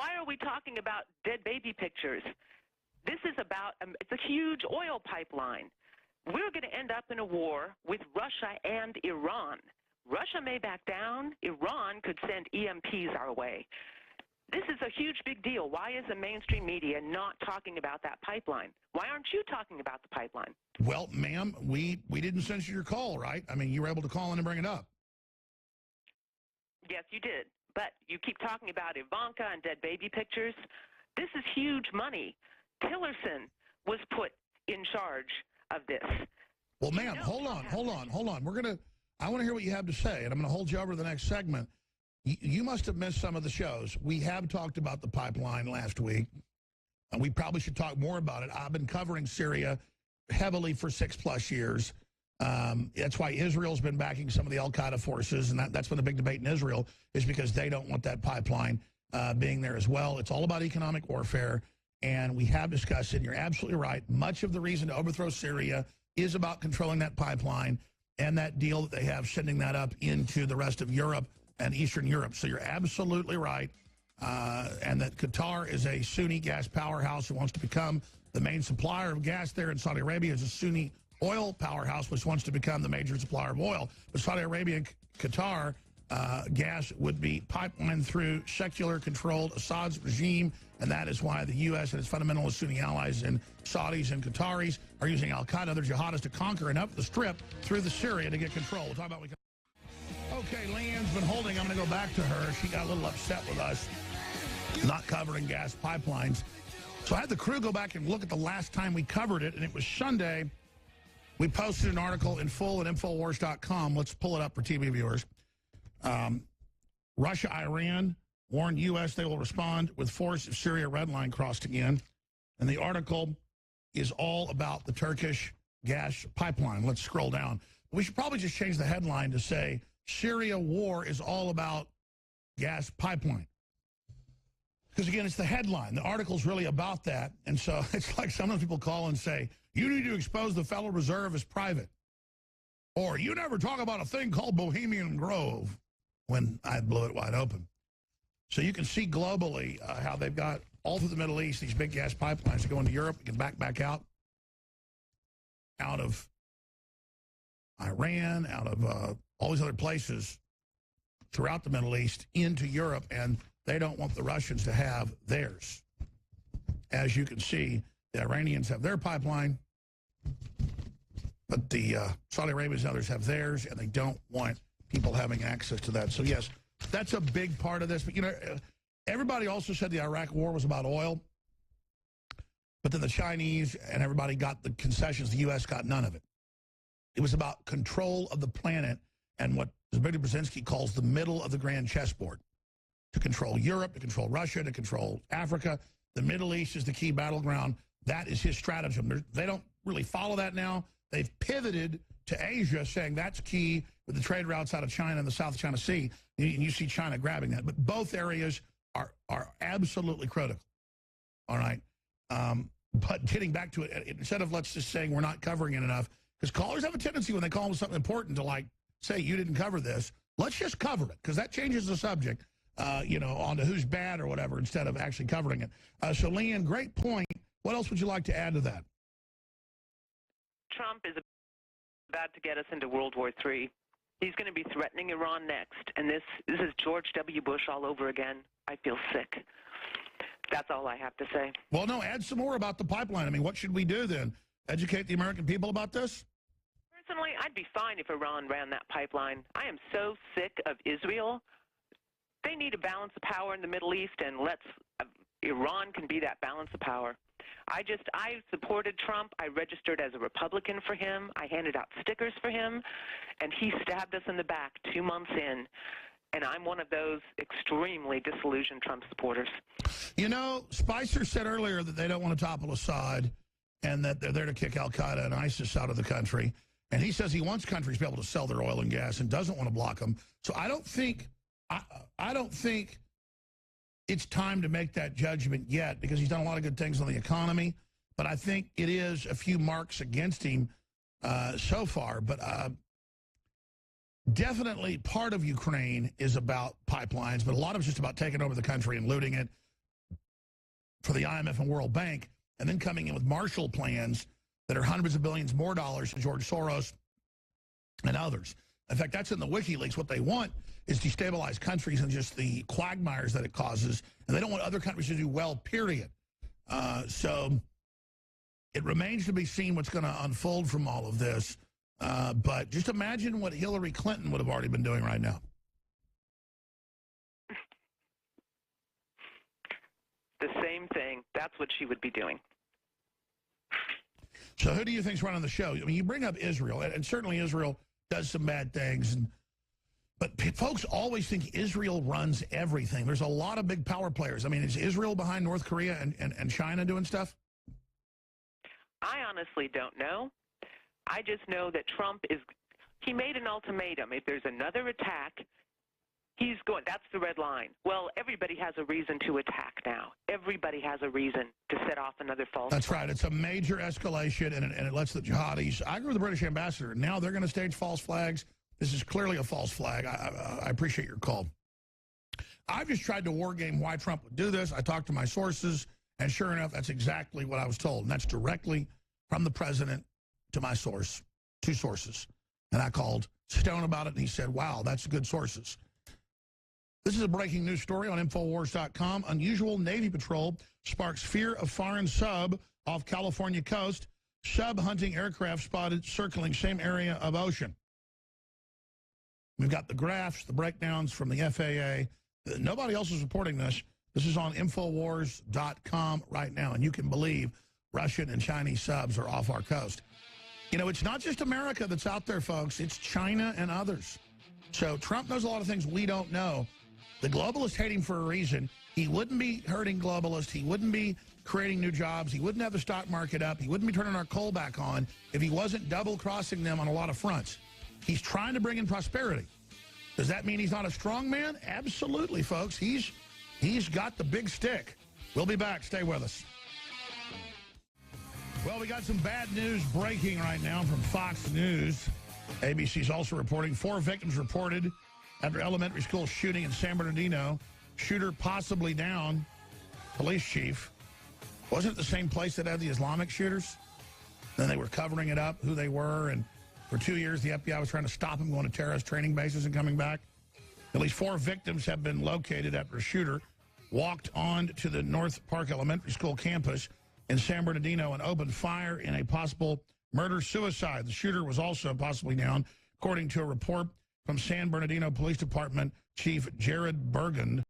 why are we talking about dead baby pictures? This is about, it's a huge oil pipeline. We're going to end up in a war with Russia and Iran. Russia may back down. Iran could send EMPs our way. This is a huge big deal. Why is the mainstream media not talking about that pipeline? Why aren't you talking about the pipeline? Well, ma'am, we didn't censor your call, right? I mean, you were able to call in and bring it up. Yes, you did. But you keep talking about Ivanka and dead baby pictures. This is huge money. Tillerson was put in charge of this. Well, ma'am, hold on. I want to hear what you have to say, and I'm going to hold you over to the next segment. You must have missed some of the shows. We have talked about the pipeline last week, and we probably should talk more about it. I've been covering Syria heavily for 6+ years. That's why Israel's been backing some of the Al-Qaeda forces, and that's been the big debate in Israel, is because they don't want that pipeline being there as well. It's all about economic warfare, and we have discussed it, and you're absolutely right. Much of the reason to overthrow Syria is about controlling that pipeline and that deal that they have, sending that up into the rest of Europe and Eastern Europe. So you're absolutely right, and that Qatar is a Sunni gas powerhouse who wants to become the main supplier of gas there, and Saudi Arabia is a Sunni oil powerhouse which wants to become the major supplier of oil. But Saudi Arabia and Qatar, gas would be pipelined through secular-controlled Assad's regime, and that is why the U.S. and its fundamentalist Sunni allies and Saudis and Qataris are using Al-Qaeda, other jihadists, to conquer and up the strip through the Syria to get control. We'll talk about Okay, Leanne's been holding. I'm going to go back to her. She got a little upset with us not covering gas pipelines. So I had the crew go back and look at the last time we covered it, and it was Sunday. We posted an article in full at Infowars.com. Let's pull it up for TV viewers. Russia, Iran warned U.S. they will respond with force if Syria red line crossed again. And the article is all about the Turkish gas pipeline. Let's scroll down. We should probably just change the headline to say, Syria war is all about gas pipeline. Because, again, it's the headline. The article's really about that. And so it's like sometimes people call and say, you need to expose the Federal Reserve as private. Or you never talk about a thing called Bohemian Grove, when I blew it wide open. So you can see globally how they've got all through the Middle East these big gas pipelines that go into Europe and back out of Iran, out of all these other places throughout the Middle East into Europe, and they don't want the Russians to have theirs. As you can see, the Iranians have their pipeline, but the Saudi Arabians and others have theirs, and they don't want people having access to that. So, yes, that's a big part of this. But, you know, everybody also said the Iraq war was about oil, but then the Chinese and everybody got the concessions. The U.S. got none of it. It was about control of the planet and what Zbigniew Brzezinski calls the middle of the grand chessboard. To control Europe, to control Russia, to control Africa. The Middle East is the key battleground. That is his stratagem. They don't really follow that now. They've pivoted to Asia, saying that's key with the trade routes out of China and the South China Sea. And you see China grabbing that. But both areas are absolutely critical. All right? But getting back to it, instead of let's just saying we're not covering it enough, because callers have a tendency when they call them something important to, like, say you didn't cover this. Let's just cover it, because that changes the subject. You know, onto who's bad or whatever, instead of actually covering it. So, Leanne, great point. What else would you like to add to that? Trump is about to get us into World War III. He's going to be threatening Iran next, and this is George W. Bush all over again. I feel sick. That's all I have to say. Well, no, add some more about the pipeline. I mean, what should we do then? Educate the American people about this? Personally, I'd be fine if Iran ran that pipeline. I am so sick of Israel. They need a balance of power in the Middle East, and Iran can be that balance of power. I supported Trump. I registered as a Republican for him. I handed out stickers for him, and he stabbed us in the back 2 months in. And I'm one of those extremely disillusioned Trump supporters. You know, Spicer said earlier that they don't want to topple Assad and that they're there to kick Al-Qaeda and ISIS out of the country. And he says he wants countries to be able to sell their oil and gas and doesn't want to block them. So I don't think it's time to make that judgment yet, because he's done a lot of good things on the economy. But I think it is a few marks against him so far. But definitely part of Ukraine is about pipelines, but a lot of it's just about taking over the country and looting it. for the IMF and World Bank, and then coming in with Marshall plans that are hundreds of billions more dollars to George Soros and others. In fact, that's in the WikiLeaks. What they want is destabilize countries and just the quagmires that it causes, and they don't want other countries to do well, period. So it remains to be seen what's going to unfold from all of this. But just imagine what Hillary Clinton would have already been doing right now. The same thing. That's what she would be doing. So who do you think's running the show? I mean, you bring up Israel, and certainly Israel does some bad things, but folks always think Israel runs everything. There's a lot of big power players. I mean, is Israel behind North Korea and China doing stuff? I honestly don't know. I just know that Trump he made an ultimatum. If there's another attack, he's going, that's the red line. Well, everybody has a reason to attack now. Everybody has a reason to set off another false That's flag. right. It's a major escalation, and it lets the jihadis. I agree with the British ambassador. Now they're going to stage false flags. This is clearly a false flag. I appreciate your call. I've just tried to war game why Trump would do this. I talked to my sources, and sure enough, that's exactly what I was told. And that's directly from the president to my source, two sources. And I called Stone about it, and he said, wow, that's good sources. This is a breaking news story on Infowars.com. Unusual Navy patrol sparks fear of foreign sub off California coast. Sub hunting aircraft spotted circling same area of ocean. We've got the graphs, the breakdowns from the FAA. Nobody else is reporting this. This is on Infowars.com right now, and you can believe Russian and Chinese subs are off our coast. You know, it's not just America that's out there, folks. It's China and others. So Trump knows a lot of things we don't know. The globalists hate him for a reason. He wouldn't be hurting globalists. He wouldn't be creating new jobs. He wouldn't have the stock market up. He wouldn't be turning our coal back on if he wasn't double-crossing them on a lot of fronts. He's trying to bring in prosperity. Does that mean he's not a strong man? Absolutely, folks. He's got the big stick. We'll be back. Stay with us. Well, we got some bad news breaking right now from Fox News. ABC's also reporting 4 victims reported after elementary school shooting in San Bernardino. Shooter possibly down. Police chief. Wasn't it the same place that had the Islamic shooters? Then they were covering it up, who they were, and for 2 years the FBI was trying to stop them going to terrorist training bases and coming back. At least 4 victims have been located after a shooter walked on to the North Park Elementary School campus in San Bernardino and opened fire in a possible murder-suicide. The shooter was also possibly down, according to a report from San Bernardino Police Department Chief Jared Bergen.